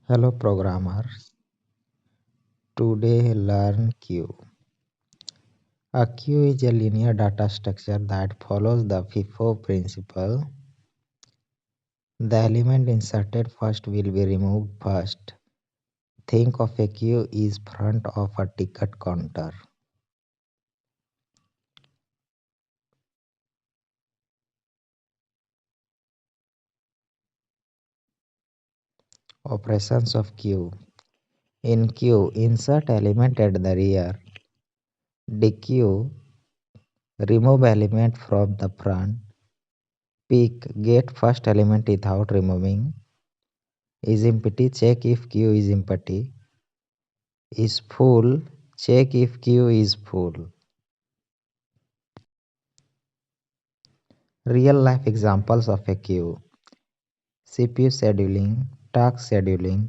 Hello programmers. Today learn queue. A queue is a linear data structure that follows the FIFO principle. The element inserted first will be removed first. Think of a queue is front of a ticket counter. Operations of queue. In queue, insert element at the rear. Dequeue, remove element from the front. Pick, get first element without removing. IsEmpty, check if queue is empty. IsFull, check if queue is full. Real life examples of a queue: CPU scheduling, task scheduling,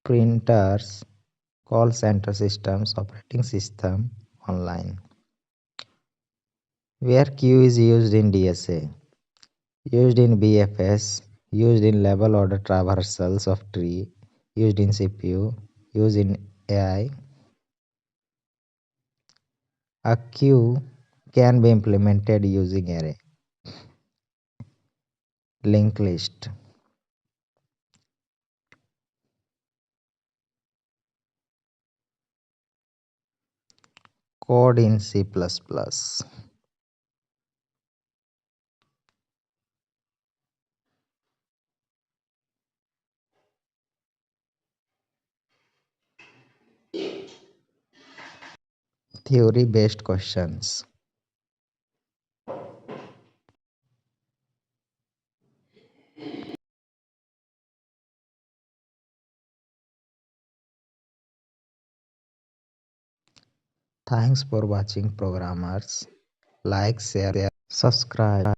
printers, call center systems, operating system, online. Where queue is used in DSA, used in BFS, used in level order traversals of tree, used in CPU, used in AI. A queue can be implemented using array, linked list, code in C++. Theory based questions. Thanks for watching programmers. Like, share, subscribe.